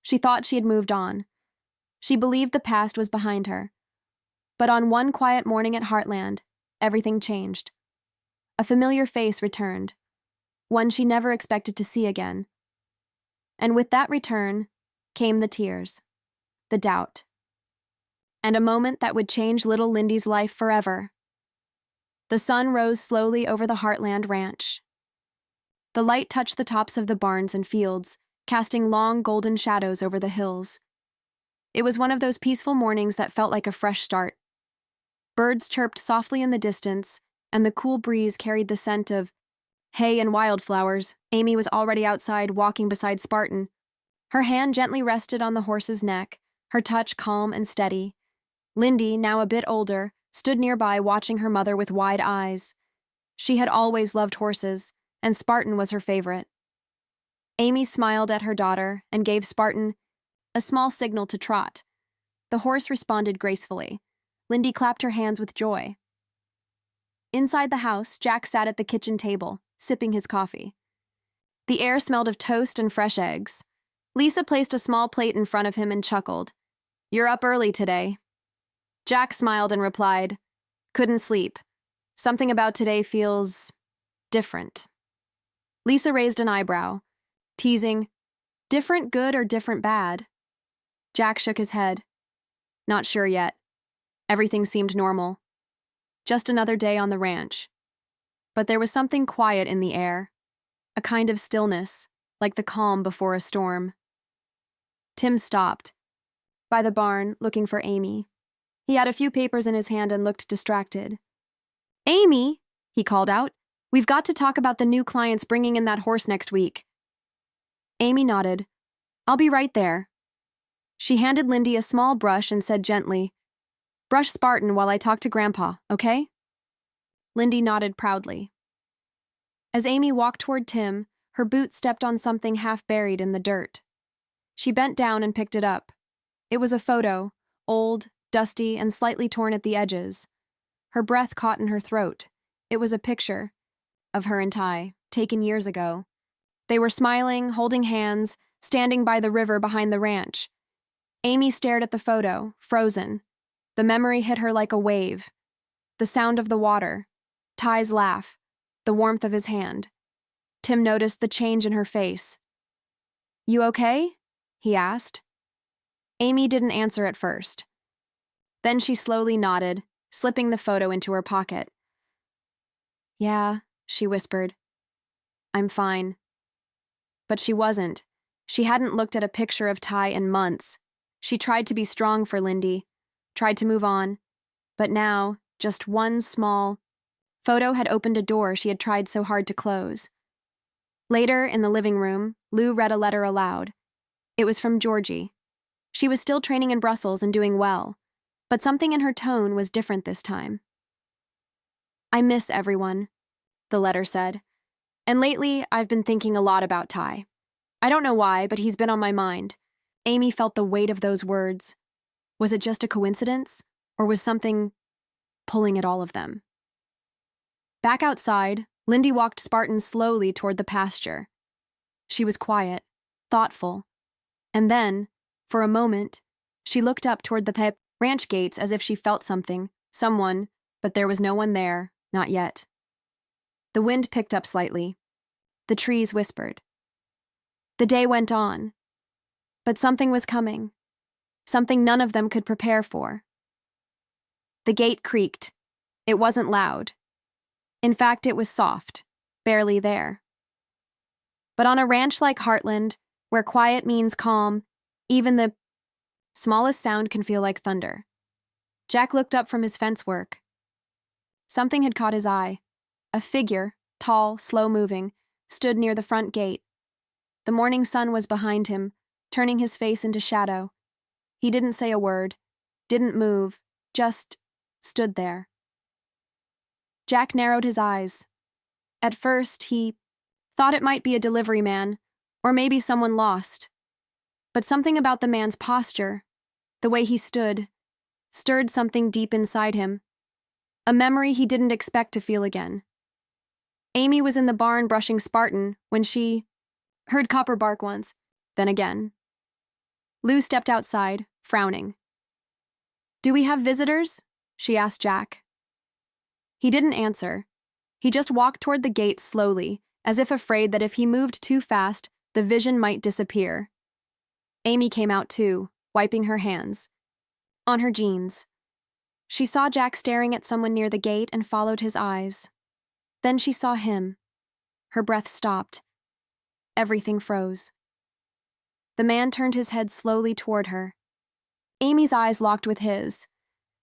She thought she had moved on. She believed the past was behind her. But on one quiet morning at Heartland, everything changed. A familiar face returned, one she never expected to see again. And with that return came the tears, the doubt, and a moment that would change little Lindy's life forever. The sun rose slowly over the Heartland ranch. The light touched the tops of the barns and fields, casting long golden shadows over the hills. It was one of those peaceful mornings that felt like a fresh start. Birds chirped softly in the distance, and the cool breeze carried the scent of hay and wildflowers. Amy was already outside, walking beside Spartan. Her hand gently rested on the horse's neck, her touch calm and steady. Lindy, now a bit older, stood nearby watching her mother with wide eyes. She had always loved horses, and Spartan was her favorite. Amy smiled at her daughter and gave Spartan a small signal to trot. The horse responded gracefully. Lindy clapped her hands with joy. Inside the house, Jack sat at the kitchen table, sipping his coffee. The air smelled of toast and fresh eggs. Lisa placed a small plate in front of him and chuckled. "You're up early today." Jack smiled and replied, "Couldn't sleep. Something about today feels different." Lisa raised an eyebrow, teasing, "Different good or different bad?" Jack shook his head. "Not sure yet. Everything seemed normal. Just another day on the ranch." But there was something quiet in the air, a kind of stillness, like the calm before a storm. Tim stopped by the barn, looking for Amy. He had a few papers in his hand and looked distracted. "Amy," he called out, "we've got to talk about the new clients bringing in that horse next week." Amy nodded. "I'll be right there." She handed Lindy a small brush and said gently, "Brush Spartan while I talk to Grandpa, okay?" Lindy nodded proudly. As Amy walked toward Tim, her boot stepped on something half buried in the dirt. She bent down and picked it up. It was a photo, old, dusty, and slightly torn at the edges. Her breath caught in her throat. It was a picture of her and Ty, taken years ago. They were smiling, holding hands, standing by the river behind the ranch. Amy stared at the photo, frozen. The memory hit her like a wave. The sound of the water, Ty's laugh, the warmth of his hand. Tim noticed the change in her face. "You okay?" he asked. Amy didn't answer at first. Then she slowly nodded, slipping the photo into her pocket. "Yeah," she whispered. "I'm fine." But she wasn't. She hadn't looked at a picture of Ty in months. She tried to be strong for Lindy, tried to move on. But now, just one small photo had opened a door she had tried so hard to close. Later, in the living room, Lou read a letter aloud. It was from Georgie. She was still training in Brussels and doing well, but something in her tone was different this time. "I miss everyone," the letter said. "And lately, I've been thinking a lot about Ty. I don't know why, but he's been on my mind." Amy felt the weight of those words. Was it just a coincidence, or was something pulling at all of them? Back outside, Lindy walked Spartan slowly toward the pasture. She was quiet, thoughtful, and then, for a moment, she looked up toward the ranch gates as if she felt something, someone, but there was no one there, not yet. The wind picked up slightly. The trees whispered. The day went on, but something was coming, something none of them could prepare for. The gate creaked. It wasn't loud. In fact, it was soft, barely there. But on a ranch like Heartland, where quiet means calm, even the smallest sound can feel like thunder. Jack looked up from his fence work. Something had caught his eye. A figure, tall, slow-moving, stood near the front gate. The morning sun was behind him, turning his face into shadow. He didn't say a word, didn't move, just stood there. Jack narrowed his eyes. At first, he thought it might be a delivery man, or maybe someone lost. But something about the man's posture, the way he stood, stirred something deep inside him, a memory he didn't expect to feel again. Amy was in the barn brushing Spartan when she heard copper bark once, then again. Lou stepped outside, frowning. "Do we have visitors?" she asked Jack. He didn't answer. He just walked toward the gate slowly, as if afraid that if he moved too fast, the vision might disappear. Amy came out too, wiping her hands on her jeans. She saw Jack staring at someone near the gate and followed his eyes. Then she saw him. Her breath stopped. Everything froze. The man turned his head slowly toward her. Amy's eyes locked with his.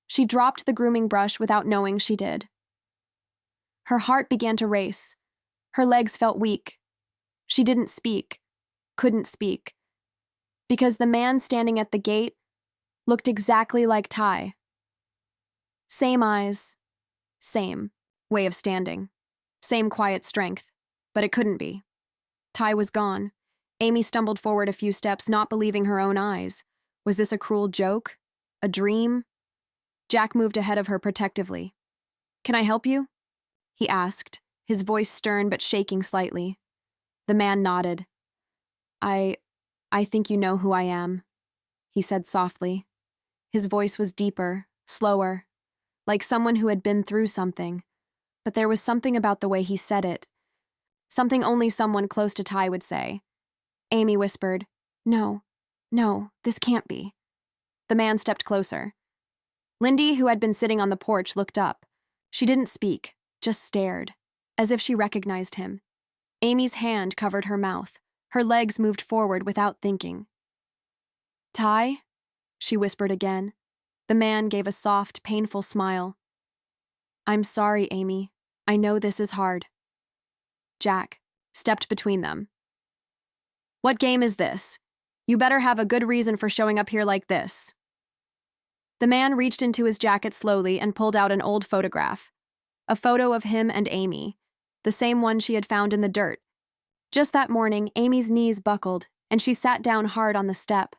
She dropped the grooming brush without knowing she did. Her heart began to race. Her legs felt weak. She didn't speak, couldn't speak, because the man standing at the gate looked exactly like Ty. Same eyes, same way of standing, same quiet strength, but it couldn't be. Ty was gone. Amy stumbled forward a few steps, not believing her own eyes. Was this a cruel joke? A dream? Jack moved ahead of her protectively. "Can I help you?" he asked, his voice stern but shaking slightly. The man nodded. I think you know who I am," he said softly. His voice was deeper, slower, like someone who had been through something, but there was something about the way he said it. Something only someone close to Ty would say. Amy whispered, No, this can't be." The man stepped closer. Lindy, who had been sitting on the porch, looked up. She didn't speak, just stared, as if she recognized him. Amy's hand covered her mouth. Her legs moved forward without thinking. "Ty?" she whispered again. The man gave a soft, painful smile. "I'm sorry, Amy. I know this is hard." Jack stepped between them. "What game is this? You better have a good reason for showing up here like this." The man reached into his jacket slowly and pulled out an old photograph. A photo of him and Amy, the same one she had found in the dirt. Just that morning, Amy's knees buckled, and she sat down hard on the step.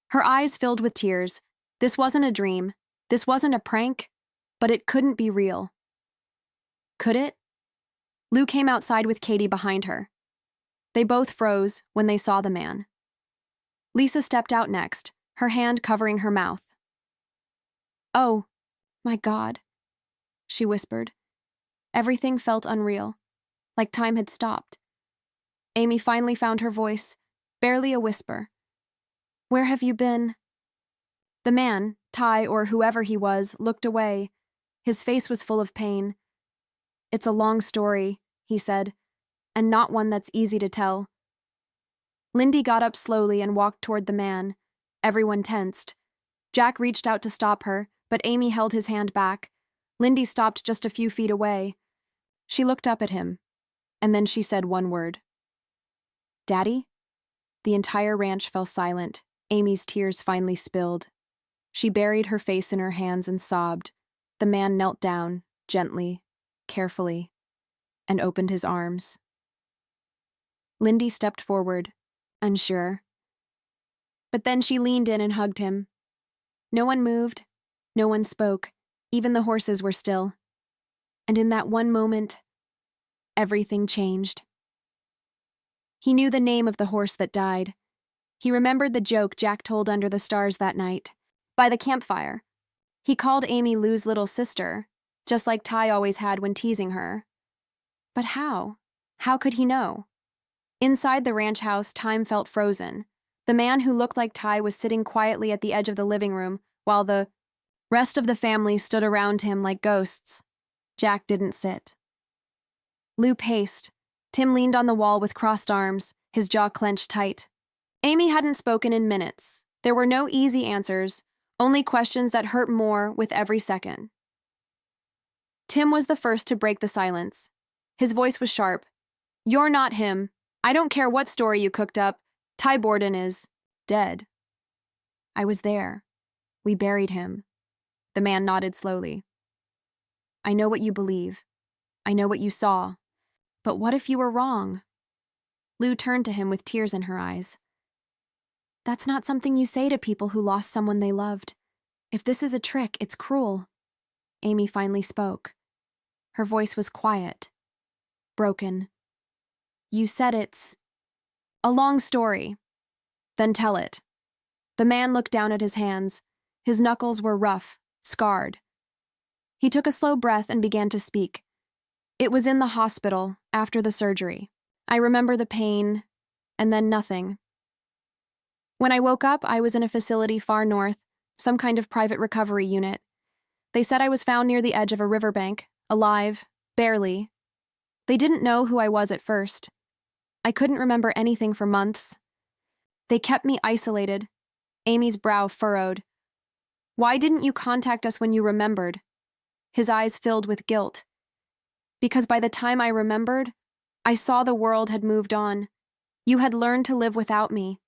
Her eyes filled with tears. This wasn't a dream. This wasn't a prank, but it couldn't be real. Could it? Lou came outside with Katie behind her. They both froze when they saw the man. Lisa stepped out next, her hand covering her mouth. "Oh, my God," she whispered. Everything felt unreal, like time had stopped. Amy finally found her voice, barely a whisper. "Where have you been?" The man, Ty or whoever he was, looked away. His face was full of pain. "It's a long story," he said, "and not one that's easy to tell." Lindy got up slowly and walked toward the man. Everyone tensed. Jack reached out to stop her, but Amy held his hand back. Lindy stopped just a few feet away. She looked up at him, and then she said one word. "Daddy?" The entire ranch fell silent. Amy's tears finally spilled. She buried her face in her hands and sobbed. The man knelt down, gently, carefully, and opened his arms. Lindy stepped forward, unsure. But then she leaned in and hugged him. No one moved, no one spoke, even the horses were still. And in that one moment, everything changed. He knew the name of the horse that died. He remembered the joke Jack told under the stars that night, by the campfire. He called Amy Lou's little sister, just like Ty always had when teasing her. But how? How could he know? Inside the ranch house, time felt frozen. The man who looked like Ty was sitting quietly at the edge of the living room, while the rest of the family stood around him like ghosts. Jack didn't sit. Lou paced. Tim leaned on the wall with crossed arms, his jaw clenched tight. Amy hadn't spoken in minutes. There were no easy answers, only questions that hurt more with every second. Tim was the first to break the silence. His voice was sharp. "You're not him. I don't care what story you cooked up. Ty Borden is dead." "I was there. We buried him." The man nodded slowly. "I know what you believe. I know what you saw. But what if you were wrong?" Lou turned to him with tears in her eyes. "That's not something you say to people who lost someone they loved. If this is a trick, it's cruel." Amy finally spoke. Her voice was quiet, broken. "You said it's a long story. Then tell it." The man looked down at his hands. His knuckles were rough, scarred. He took a slow breath and began to speak. It was in the hospital, after the surgery. I remember the pain, and then nothing. When I woke up, I was in a facility far north, some kind of private recovery unit. They said I was found near the edge of a riverbank, alive, barely. They didn't know who I was at first. I couldn't remember anything for months. They kept me isolated. Amy's brow furrowed. Why didn't you contact us when you remembered? His eyes filled with guilt. Because by the time I remembered, I saw the world had moved on. You had learned to live without me.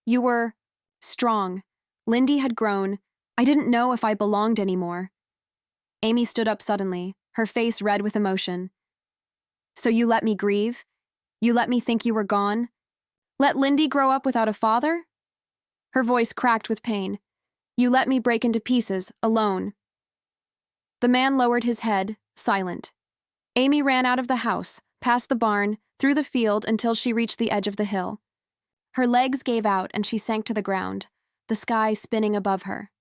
You were strong. Lindy had grown. I didn't know if I belonged anymore. Amy stood up suddenly, her face red with emotion. So you let me grieve? You let me think you were gone? Let Lindy grow up without a father? Her voice cracked with pain. You let me break into pieces, alone. The man lowered his head, silent. Amy ran out of the house, past the barn, through the field until she reached the edge of the hill. Her legs gave out and she sank to the ground, the sky spinning above her.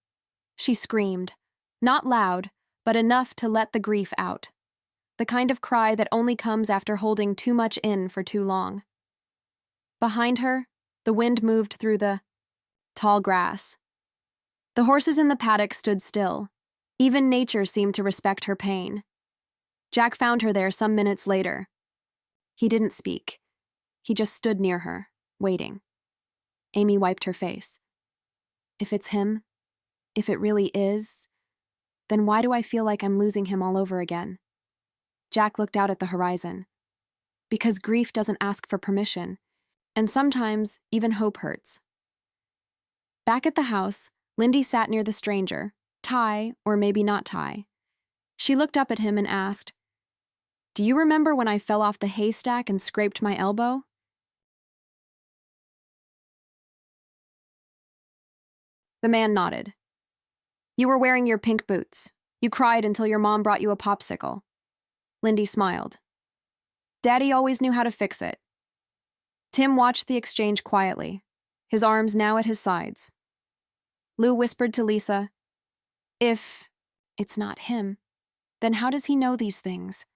She screamed, not loud, but enough to let the grief out. The kind of cry that only comes after holding too much in for too long. Behind her, the wind moved through the tall grass. The horses in the paddock stood still. Even nature seemed to respect her pain. Jack found her there some minutes later. He didn't speak. He just stood near her, waiting. Amy wiped her face. If it's him, if it really is, then why do I feel like I'm losing him all over again? Jack looked out at the horizon. Because grief doesn't ask for permission, and sometimes even hope hurts. Back at the house, Lindy sat near the stranger, Ty, or maybe not Ty. She looked up at him and asked, Do you remember when I fell off the haystack and scraped my elbow? The man nodded. You were wearing your pink boots. You cried until your mom brought you a popsicle. Lindy smiled. Daddy always knew how to fix it. Tim watched the exchange quietly, his arms now at his sides. Lou whispered to Lisa, If it's not him, then how does he know these things?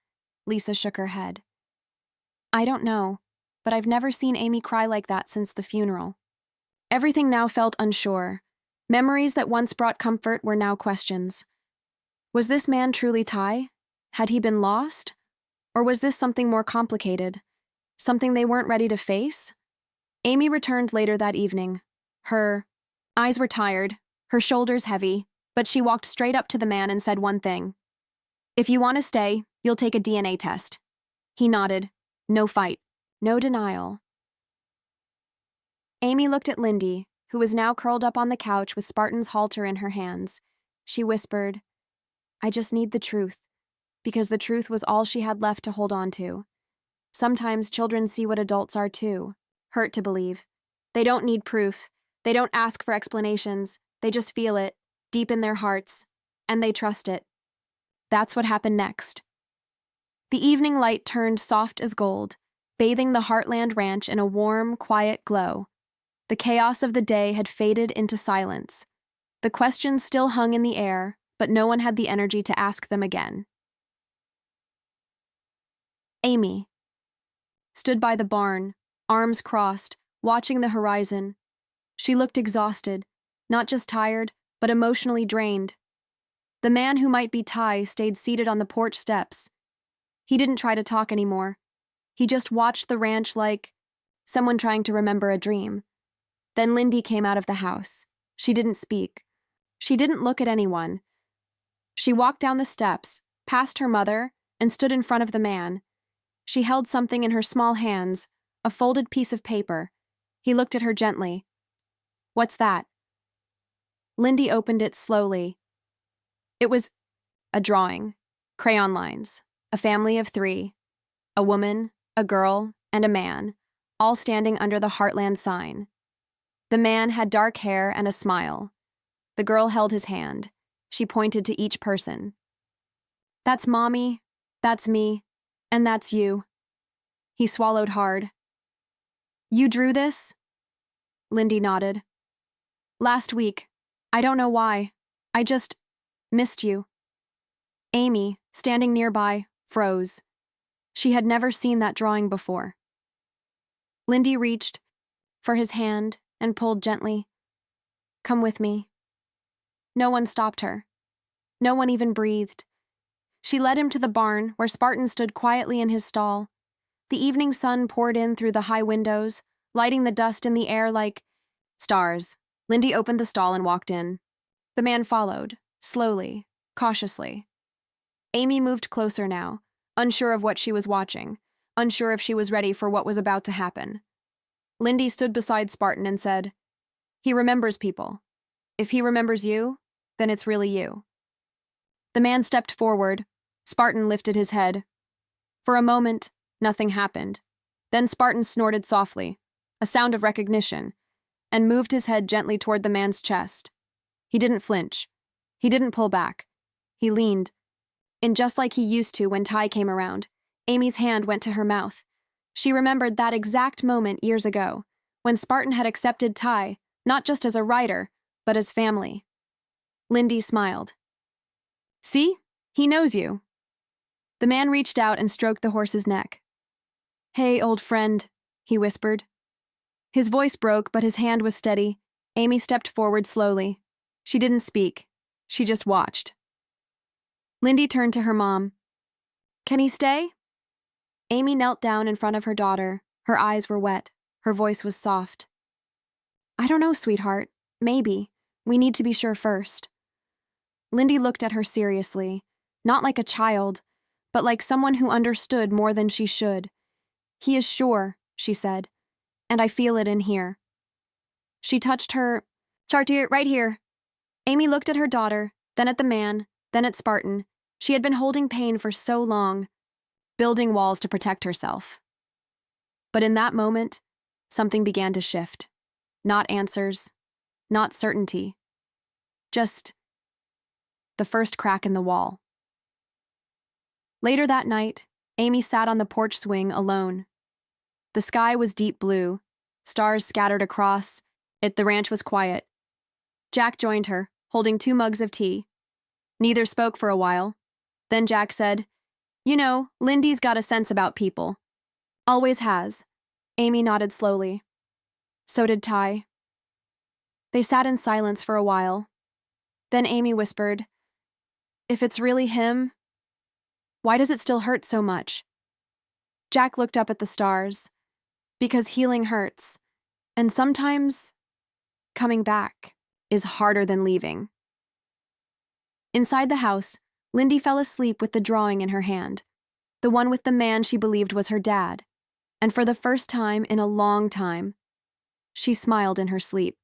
Lisa shook her head. I don't know, but I've never seen Amy cry like that since the funeral. Everything now felt unsure. Memories that once brought comfort were now questions. Was this man truly Ty? Had he been lost? Or was this something more complicated? Something they weren't ready to face? Amy returned later that evening. Her eyes were tired, her shoulders heavy, but she walked straight up to the man and said one thing. If you want to stay, you'll take a DNA test. He nodded. No fight. No denial. Amy looked at Lindy, who was now curled up on the couch with Spartan's halter in her hands. She whispered, I just need the truth, because the truth was all she had left to hold on to. Sometimes children see what adults are too, hurt to believe. They don't need proof. They don't ask for explanations. They just feel it, deep in their hearts, and they trust it. That's what happened next. The evening light turned soft as gold, bathing the Heartland ranch in a warm, quiet glow. The chaos of the day had faded into silence. The questions still hung in the air, but no one had the energy to ask them again. Amy stood by the barn, arms crossed, watching the horizon. She looked exhausted, not just tired, but emotionally drained. The man who might be Ty stayed seated on the porch steps. He didn't try to talk anymore. He just watched the ranch like someone trying to remember a dream. Then Lindy came out of the house. She didn't speak. She didn't look at anyone. She walked down the steps, past her mother, and stood in front of the man. She held something in her small hands, a folded piece of paper. He looked at her gently. What's that? Lindy opened it slowly. It was a drawing, crayon lines, a family of 3, a woman, a girl, and a man, all standing under the Heartland sign. The man had dark hair and a smile. The girl held his hand. She pointed to each person. That's Mommy, that's me, and that's you. He swallowed hard. You drew this? Lindy nodded. Last week. I don't know why. I just missed you. Amy, standing nearby, froze. She had never seen that drawing before. Lindy reached for his hand and pulled gently. Come with me. No one stopped her. No one even breathed. She led him to the barn, where Spartan stood quietly in his stall. The evening sun poured in through the high windows, lighting the dust in the air like stars. Lindy opened the stall and walked in. The man followed, slowly, cautiously. Amy moved closer now, unsure of what she was watching, unsure if she was ready for what was about to happen. Lindy stood beside Spartan and said, "He remembers people. If he remembers you, then it's really you." The man stepped forward. Spartan lifted his head. For a moment, nothing happened. Then Spartan snorted softly, a sound of recognition, and moved his head gently toward the man's chest. He didn't flinch. He didn't pull back. He leaned. And just like he used to when Ty came around, Amy's hand went to her mouth. She remembered that exact moment years ago, when Spartan had accepted Ty, not just as a writer, but as family. Lindy smiled. "See? He knows you." The man reached out and stroked the horse's neck. "Hey, old friend," he whispered. His voice broke, but his hand was steady. Amy stepped forward slowly. She didn't speak. She just watched. Lindy turned to her mom. "Can he stay?" Amy knelt down in front of her daughter. Her eyes were wet. Her voice was soft. "I don't know, sweetheart. Maybe. We need to be sure first." Lindy looked at her seriously, not like a child, but like someone who understood more than she should. "He is sure," she said, "and I feel it in here." She touched her chartier right here. Amy looked at her daughter, then at the man, then at Spartan. She had been holding pain for so long, building walls to protect herself. But in that moment, something began to shift. Not answers, not certainty, just the first crack in the wall. Later that night, Amy sat on the porch swing alone. The sky was deep blue, stars scattered across it. The ranch was quiet. Jack joined her, holding 2 mugs of tea. Neither spoke for a while. Then Jack said, "You know, Lindy's got a sense about people. Always has." Amy nodded slowly. So did Ty. They sat in silence for a while. Then Amy whispered, "If it's really him, why does it still hurt so much?" Jack looked up at the stars. "Because healing hurts, and sometimes coming back is harder than leaving." Inside the house, Lindy fell asleep with the drawing in her hand, the one with the man she believed was her dad, and for the first time in a long time, she smiled in her sleep.